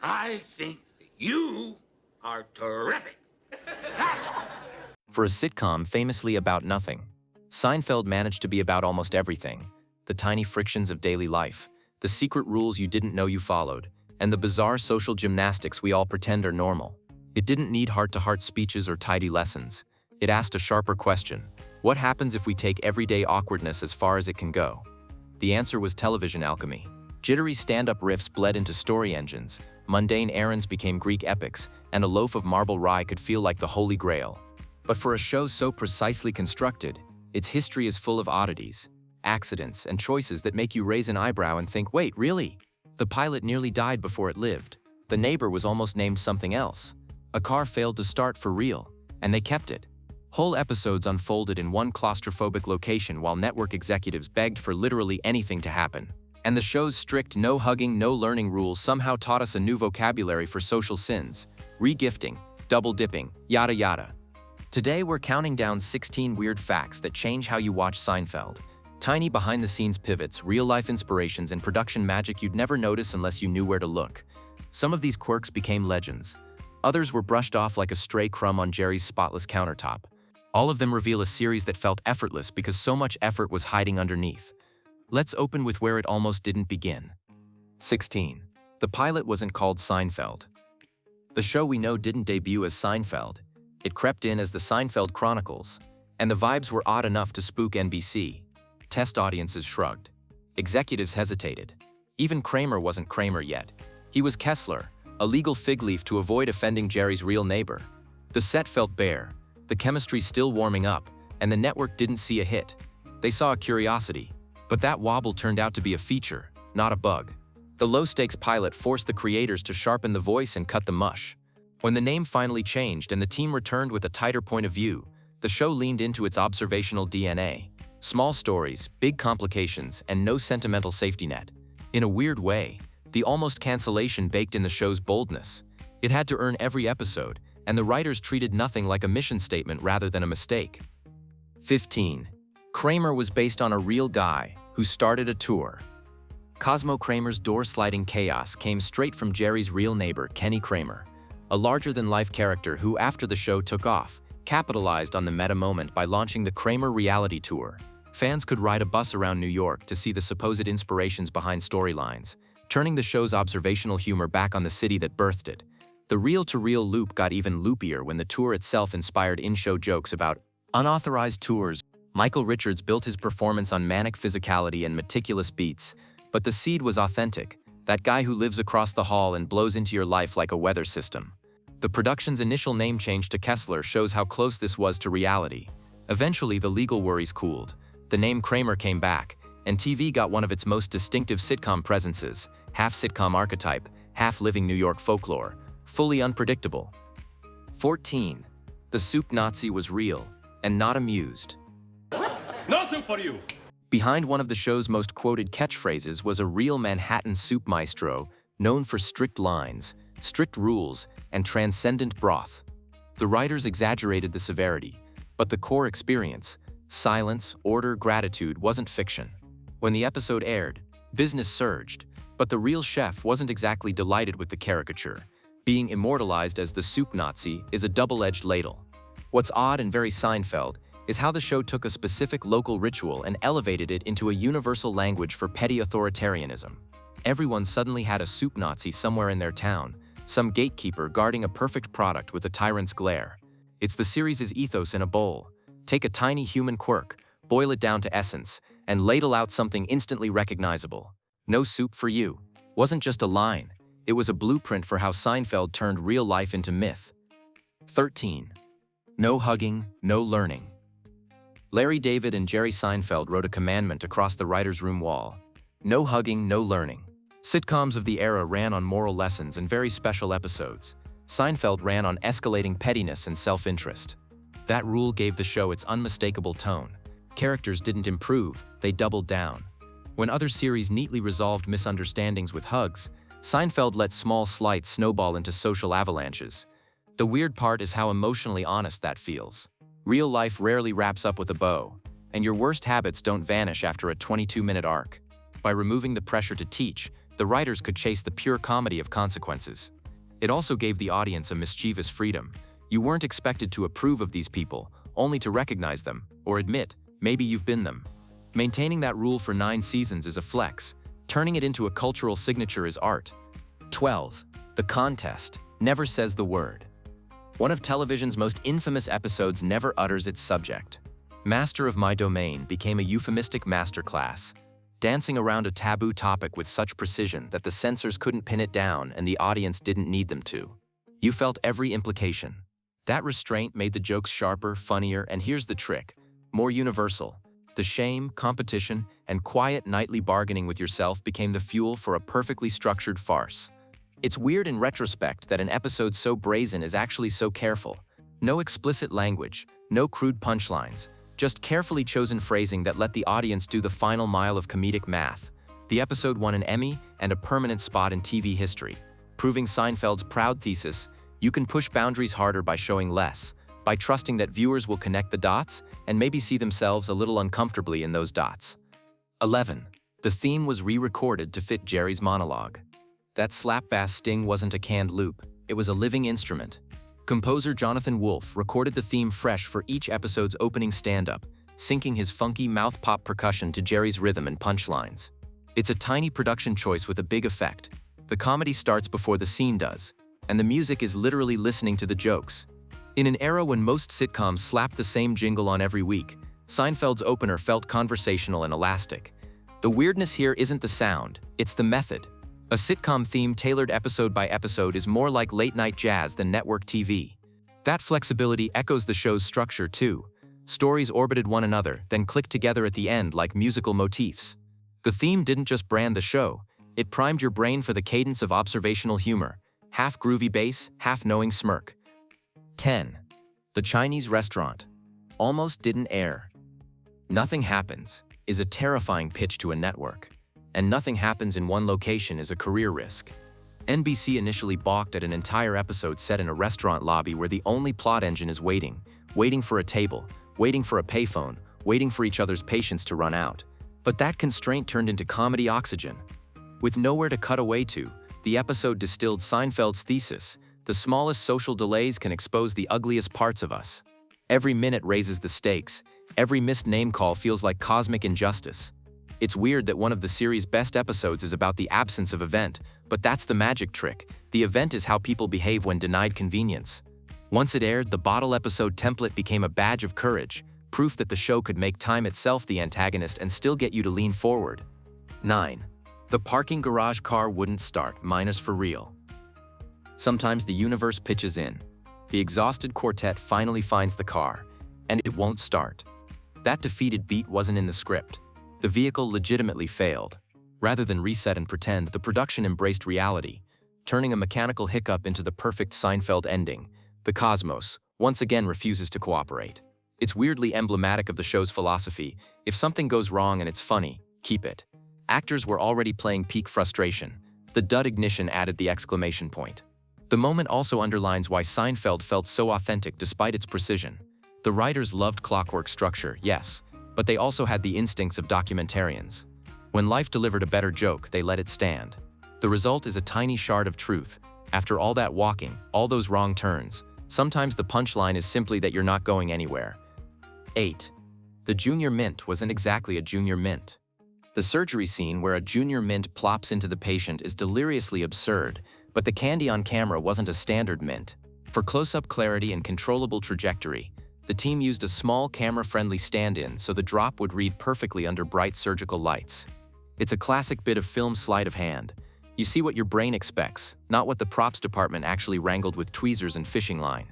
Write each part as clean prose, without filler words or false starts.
I think that you are terrific. That's all. For a sitcom famously about nothing, Seinfeld managed to be about almost everything: the tiny frictions of daily life, the secret rules you didn't know you followed, and the bizarre social gymnastics we all pretend are normal. It didn't need heart-to-heart speeches or tidy lessons. It asked a sharper question: what happens if we take everyday awkwardness as far as it can go? The answer was television alchemy. Jittery stand-up riffs bled into story engines, mundane errands became Greek epics, and a loaf of marble rye could feel like the Holy Grail. But for a show so precisely constructed, its history is full of oddities, accidents, and choices that make you raise an eyebrow and think, wait, really? The pilot nearly died before it lived. The neighbor was almost named something else. A car failed to start for real, and they kept it. Whole episodes unfolded in one claustrophobic location while network executives begged for literally anything to happen. And the show's strict no hugging, no learning rules somehow taught us a new vocabulary for social sins: regifting, double dipping, yada yada. Today we're counting down 16 weird facts that change how you watch Seinfeld. Tiny behind-the-scenes pivots, real-life inspirations, and production magic you'd never notice unless you knew where to look. Some of these quirks became legends. Others were brushed off like a stray crumb on Jerry's spotless countertop. All of them reveal a series that felt effortless because so much effort was hiding underneath. Let's open with where it almost didn't begin. 16. The pilot wasn't called Seinfeld. The show we know didn't debut as Seinfeld. It crept in as the Seinfeld Chronicles, and the vibes were odd enough to spook NBC. Test audiences shrugged. Executives hesitated. Even Kramer wasn't Kramer yet. He was Kessler, a legal fig leaf to avoid offending Jerry's real neighbor. The set felt bare, the chemistry still warming up, and the network didn't see a hit. They saw a curiosity, but that wobble turned out to be a feature, not a bug. The low-stakes pilot forced the creators to sharpen the voice and cut the mush. When the name finally changed and the team returned with a tighter point of view, the show leaned into its observational DNA. Small stories, big complications, and no sentimental safety net. In a weird way, the almost cancellation baked in the show's boldness. It had to earn every episode, and the writers treated nothing like a mission statement rather than a mistake. 15. Kramer was based on a real guy who started a tour. Cosmo Kramer's door-sliding chaos came straight from Jerry's real neighbor, Kenny Kramer, a larger-than-life character who, after the show took off, capitalized on the meta moment by launching the Kramer reality tour. Fans could ride a bus around New York to see the supposed inspirations behind storylines, turning the show's observational humor back on the city that birthed it. The reel-to-reel loop got even loopier when the tour itself inspired in-show jokes about unauthorized tours. Michael Richards built his performance on manic physicality and meticulous beats, but the seed was authentic, that guy who lives across the hall and blows into your life like a weather system. The production's initial name change to Kessler shows how close this was to reality. Eventually, the legal worries cooled. The name Kramer came back, and TV got one of its most distinctive sitcom presences, half sitcom archetype, half living New York folklore, fully unpredictable. 14. The soup Nazi was real, and not amused. No soup for you! Behind one of the show's most quoted catchphrases was a real Manhattan soup maestro known for strict lines, strict rules, and transcendent broth. The writers exaggerated the severity, but the core experience, silence, order, gratitude, wasn't fiction. When the episode aired, business surged, but the real chef wasn't exactly delighted with the caricature. Being immortalized as the soup Nazi is a double-edged ladle. What's odd and very Seinfeld is how the show took a specific local ritual and elevated it into a universal language for petty authoritarianism. Everyone suddenly had a soup Nazi somewhere in their town, some gatekeeper guarding a perfect product with a tyrant's glare. It's the series' ethos in a bowl. Take a tiny human quirk, boil it down to essence, and ladle out something instantly recognizable. No soup for you wasn't just a line, it was a blueprint for how Seinfeld turned real life into myth. 13. No hugging, no learning. Larry David and Jerry Seinfeld wrote a commandment across the writer's room wall: no hugging, no learning. Sitcoms of the era ran on moral lessons and very special episodes. Seinfeld ran on escalating pettiness and self-interest. That rule gave the show its unmistakable tone. Characters didn't improve, they doubled down. When other series neatly resolved misunderstandings with hugs, Seinfeld let small slights snowball into social avalanches. The weird part is how emotionally honest that feels. Real life rarely wraps up with a bow, and your worst habits don't vanish after a 22-minute arc. By removing the pressure to teach, the writers could chase the pure comedy of consequences. It also gave the audience a mischievous freedom. You weren't expected to approve of these people, only to recognize them, or admit, maybe you've been them. Maintaining that rule for 9 seasons is a flex. Turning it into a cultural signature is art. 12. The Contest never says the word. One of television's most infamous episodes never utters its subject. Master of My Domain became a euphemistic masterclass, dancing around a taboo topic with such precision that the censors couldn't pin it down and the audience didn't need them to. You felt every implication. That restraint made the jokes sharper, funnier, and here's the trick, more universal. The shame, competition, and quiet nightly bargaining with yourself became the fuel for a perfectly structured farce. It's weird in retrospect that an episode so brazen is actually so careful. No explicit language, no crude punchlines, just carefully chosen phrasing that let the audience do the final mile of comedic math. The episode won an Emmy and a permanent spot in TV history, proving Seinfeld's proud thesis: you can push boundaries harder by showing less, by trusting that viewers will connect the dots and maybe see themselves a little uncomfortably in those dots. 11. The theme was re-recorded to fit Jerry's monologue. That slap bass sting wasn't a canned loop, it was a living instrument. Composer Jonathan Wolfe recorded the theme fresh for each episode's opening stand-up, syncing his funky mouth-pop percussion to Jerry's rhythm and punchlines. It's a tiny production choice with a big effect. The comedy starts before the scene does, and the music is literally listening to the jokes. In an era when most sitcoms slap the same jingle on every week, Seinfeld's opener felt conversational and elastic. The weirdness here isn't the sound, it's the method. A sitcom theme tailored episode by episode is more like late-night jazz than network TV. That flexibility echoes the show's structure too. Stories orbited one another, then clicked together at the end like musical motifs. The theme didn't just brand the show, it primed your brain for the cadence of observational humor, half groovy bass, half knowing smirk. 10. The Chinese Restaurant almost didn't air. Nothing happens is a terrifying pitch to a network. And nothing happens in one location is a career risk. NBC initially balked at an entire episode set in a restaurant lobby where the only plot engine is waiting for a table, waiting for a payphone, waiting for each other's patience to run out. But that constraint turned into comedy oxygen. With nowhere to cut away to, the episode distilled Seinfeld's thesis: the smallest social delays can expose the ugliest parts of us. Every minute raises the stakes, every missed name call feels like cosmic injustice. It's weird that one of the series' best episodes is about the absence of event, but that's the magic trick. The event is how people behave when denied convenience. Once it aired, the bottle episode template became a badge of courage, proof that the show could make time itself the antagonist and still get you to lean forward. 9. The parking garage car wouldn't start, minus for real. Sometimes the universe pitches in. The exhausted quartet finally finds the car, and it won't start. That defeated beat wasn't in the script. The vehicle legitimately failed. Rather than reset and pretend, the production embraced reality, turning a mechanical hiccup into the perfect Seinfeld ending. The cosmos, once again, refuses to cooperate. It's weirdly emblematic of the show's philosophy: if something goes wrong and it's funny, keep it. Actors were already playing peak frustration. The dud ignition added the exclamation point. The moment also underlines why Seinfeld felt so authentic despite its precision. The writers loved clockwork structure, yes, but they also had the instincts of documentarians. When life delivered a better joke, they let it stand. The result is a tiny shard of truth. After all that walking, all those wrong turns, sometimes the punchline is simply that you're not going anywhere. 8. The Junior Mint wasn't exactly a junior mint. The surgery scene where a junior mint plops into the patient is deliriously absurd, but the candy on camera wasn't a standard mint. For close-up clarity and controllable trajectory, the team used a small camera-friendly stand-in so the drop would read perfectly under bright surgical lights. It's a classic bit of film sleight of hand. You see what your brain expects, not what the props department actually wrangled with tweezers and fishing line.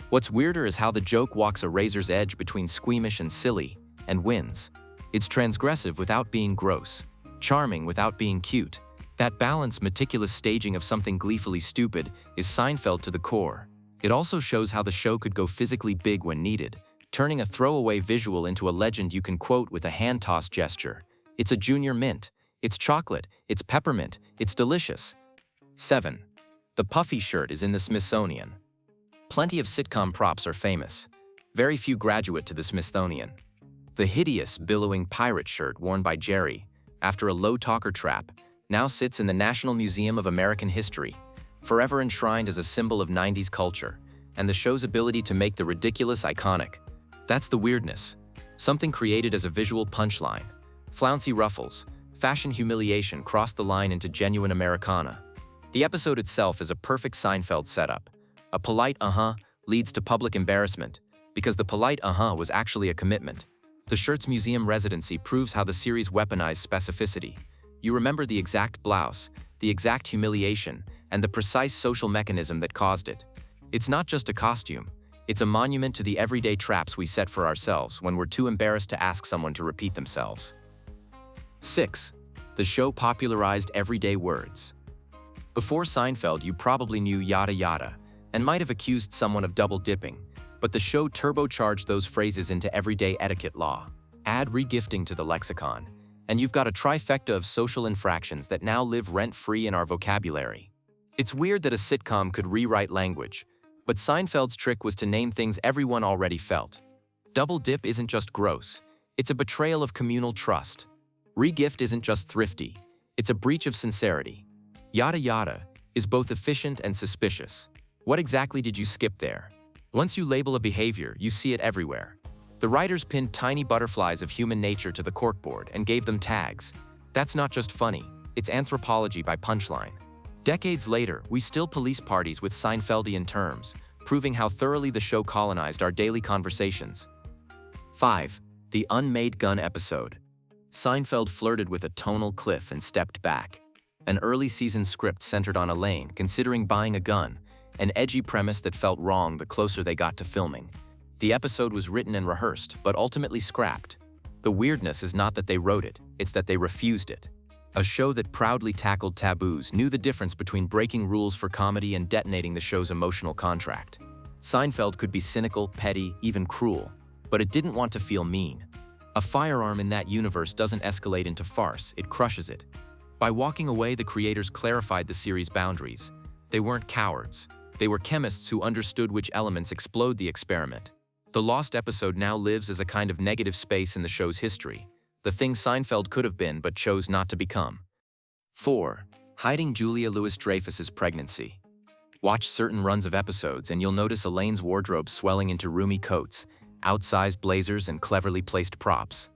What's weirder is how the joke walks a razor's edge between squeamish and silly, and wins. It's transgressive without being gross, charming without being cute. That balanced, meticulous staging of something gleefully stupid is Seinfeld to the core. It also shows how the show could go physically big when needed, turning a throwaway visual into a legend you can quote with a hand-toss gesture. It's a junior mint. It's chocolate. It's peppermint. It's delicious. 7. The Puffy shirt is in the Smithsonian. Plenty of sitcom props are famous. Very few graduate to the Smithsonian. The hideous, billowing pirate shirt worn by Jerry, after a low-talker trap, now sits in the National Museum of American History, forever enshrined as a symbol of 90s culture, and the show's ability to make the ridiculous iconic. That's the weirdness. Something created as a visual punchline. Flouncy ruffles, fashion humiliation crossed the line into genuine Americana. The episode itself is a perfect Seinfeld setup. A polite uh-huh leads to public embarrassment, because the polite uh-huh was actually a commitment. The shirt's museum residency proves how the series weaponized specificity. You remember the exact blouse, the exact humiliation, and the precise social mechanism that caused it. It's not just a costume, it's a monument to the everyday traps we set for ourselves when we're too embarrassed to ask someone to repeat themselves. 6. The show popularized everyday words. Before Seinfeld, you probably knew yada yada, and might have accused someone of double dipping, but the show turbocharged those phrases into everyday etiquette law. Add regifting to the lexicon, and you've got a trifecta of social infractions that now live rent-free in our vocabulary. It's weird that a sitcom could rewrite language, but Seinfeld's trick was to name things everyone already felt. Double dip isn't just gross, it's a betrayal of communal trust. Regift isn't just thrifty, it's a breach of sincerity. Yada yada is both efficient and suspicious. What exactly did you skip there? Once you label a behavior, you see it everywhere. The writers pinned tiny butterflies of human nature to the corkboard and gave them tags. That's not just funny, it's anthropology by punchline. Decades later, we still police parties with Seinfeldian terms, proving how thoroughly the show colonized our daily conversations. 5. The unmade gun episode. Seinfeld flirted with a tonal cliff and stepped back. An early season script centered on Elaine considering buying a gun, an edgy premise that felt wrong the closer they got to filming. The episode was written and rehearsed, but ultimately scrapped. The weirdness is not that they wrote it, it's that they refused it. A show that proudly tackled taboos knew the difference between breaking rules for comedy and detonating the show's emotional contract. Seinfeld could be cynical, petty, even cruel, but it didn't want to feel mean. A firearm in that universe doesn't escalate into farce, it crushes it. By walking away, the creators clarified the series' boundaries. They weren't cowards. They were chemists who understood which elements explode the experiment. The lost episode now lives as a kind of negative space in the show's history, the thing Seinfeld could have been but chose not to become. 4. Hiding Julia Louis-Dreyfus's pregnancy. Watch certain runs of episodes and you'll notice Elaine's wardrobe swelling into roomy coats, outsized blazers, and cleverly placed props.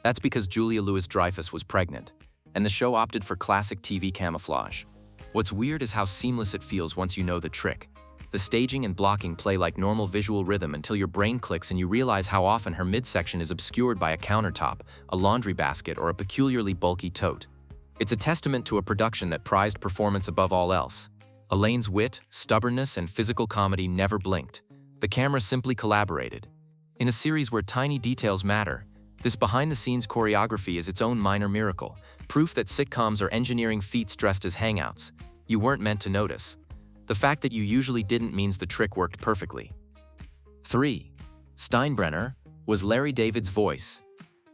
That's because Julia Louis-Dreyfus was pregnant, and the show opted for classic TV camouflage. What's weird is how seamless it feels once you know the trick. The staging and blocking play like normal visual rhythm until your brain clicks and you realize how often her midsection is obscured by a countertop, a laundry basket, or a peculiarly bulky tote. It's a testament to a production that prized performance above all else. Elaine's wit, stubbornness, and physical comedy never blinked. The camera simply collaborated. In a series where tiny details matter, this behind-the-scenes choreography is its own minor miracle, proof that sitcoms are engineering feats dressed as hangouts. You weren't meant to notice. The fact that you usually didn't means the trick worked perfectly. 3. Steinbrenner was Larry David's voice.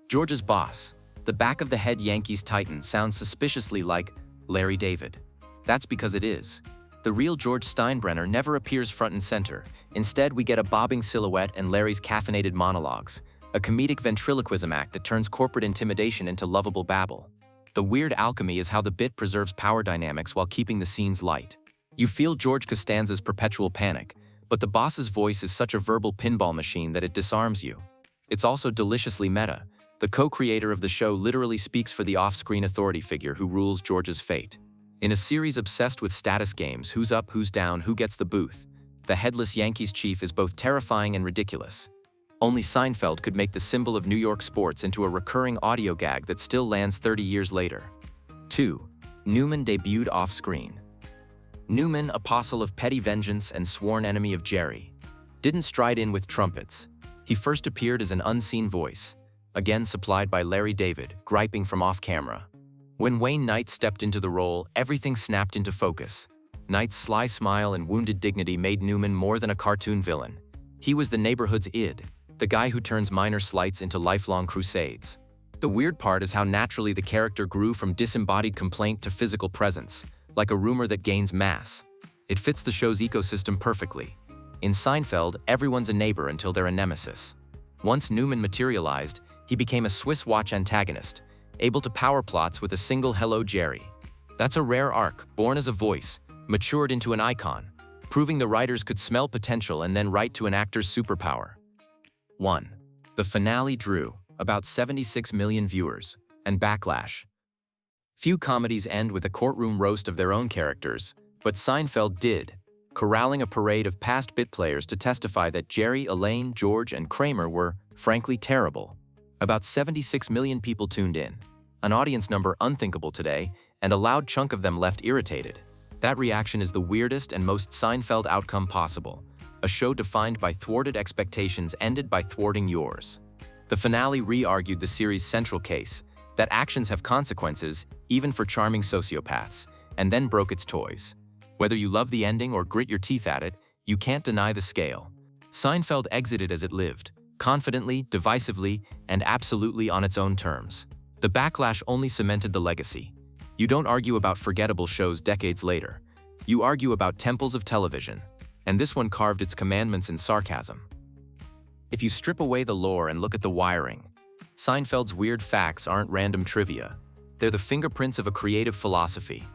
George's boss, the back-of-the-head Yankees titan, sounds suspiciously like Larry David. That's because it is. The real George Steinbrenner never appears front and center. Instead, we get a bobbing silhouette and Larry's caffeinated monologues, a comedic ventriloquism act that turns corporate intimidation into lovable babble. The weird alchemy is how the bit preserves power dynamics while keeping the scenes light. You feel George Costanza's perpetual panic, but the boss's voice is such a verbal pinball machine that it disarms you. It's also deliciously meta. The co-creator of the show literally speaks for the off-screen authority figure who rules George's fate. In a series obsessed with status games, who's up, who's down, who gets the booth, the headless Yankees chief is both terrifying and ridiculous. Only Seinfeld could make the symbol of New York sports into a recurring audio gag that still lands 30 years later. 2. Newman debuted off-screen. Newman, apostle of petty vengeance and sworn enemy of Jerry, didn't stride in with trumpets. He first appeared as an unseen voice, again supplied by Larry David, griping from off-camera. When Wayne Knight stepped into the role, everything snapped into focus. Knight's sly smile and wounded dignity made Newman more than a cartoon villain. He was the neighborhood's id, the guy who turns minor slights into lifelong crusades. The weird part is how naturally the character grew from disembodied complaint to physical presence, like a rumor that gains mass. It fits the show's ecosystem perfectly. In Seinfeld, everyone's a neighbor until they're a nemesis. Once Newman materialized, he became a Swiss watch antagonist, able to power plots with a single "Hello, Jerry." That's a rare arc, born as a voice, matured into an icon, proving the writers could smell potential and then write to an actor's superpower. 1. The finale drew about 76 million viewers, and backlash. Few comedies end with a courtroom roast of their own characters, but Seinfeld did, corralling a parade of past bit players to testify that Jerry, Elaine, George, and Kramer were, frankly, terrible. About 76 million people tuned in, an audience number unthinkable today, and a loud chunk of them left irritated. That reaction is the weirdest and most Seinfeld outcome possible. A show defined by thwarted expectations ended by thwarting yours. The finale re-argued the series' central case, that actions have consequences, even for charming sociopaths, and then broke its toys. Whether you love the ending or grit your teeth at it, you can't deny the scale. Seinfeld exited as it lived, confidently, divisively, and absolutely on its own terms. The backlash only cemented the legacy. You don't argue about forgettable shows decades later. You argue about temples of television, and this one carved its commandments in sarcasm. If you strip away the lore and look at the wiring, Seinfeld's weird facts aren't random trivia. They're the fingerprints of a creative philosophy.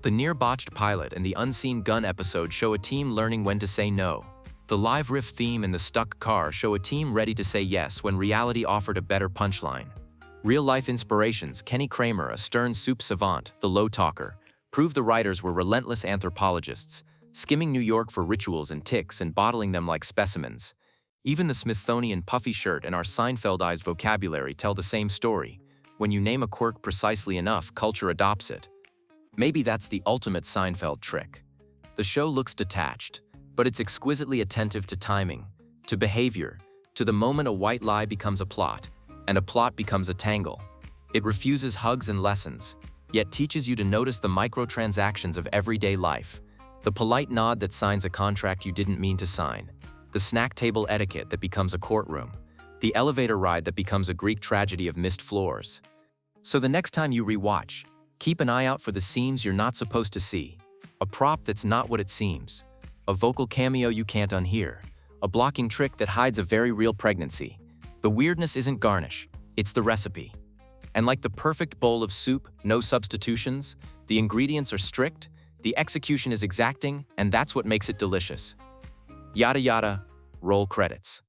The near-botched pilot and the unseen gun episode show a team learning when to say no. The live-riff theme and the stuck car show a team ready to say yes when reality offered a better punchline. Real-life inspirations, Kenny Kramer, a stern soup savant, the low talker, proved the writers were relentless anthropologists, skimming New York for rituals and tics and bottling them like specimens. Even the Smithsonian puffy shirt and our Seinfeldized vocabulary tell the same story. When you name a quirk precisely enough, culture adopts it. Maybe that's the ultimate Seinfeld trick. The show looks detached, but it's exquisitely attentive to timing, to behavior, to the moment a white lie becomes a plot, and a plot becomes a tangle. It refuses hugs and lessons, yet teaches you to notice the microtransactions of everyday life. The polite nod that signs a contract you didn't mean to sign. The snack table etiquette that becomes a courtroom. The elevator ride that becomes a Greek tragedy of missed floors. So the next time you rewatch, keep an eye out for the seams you're not supposed to see. A prop that's not what it seems. A vocal cameo you can't unhear. A blocking trick that hides a very real pregnancy. The weirdness isn't garnish, it's the recipe. And like the perfect bowl of soup, no substitutions, the ingredients are strict, the execution is exacting, and that's what makes it delicious. Yada yada, roll credits.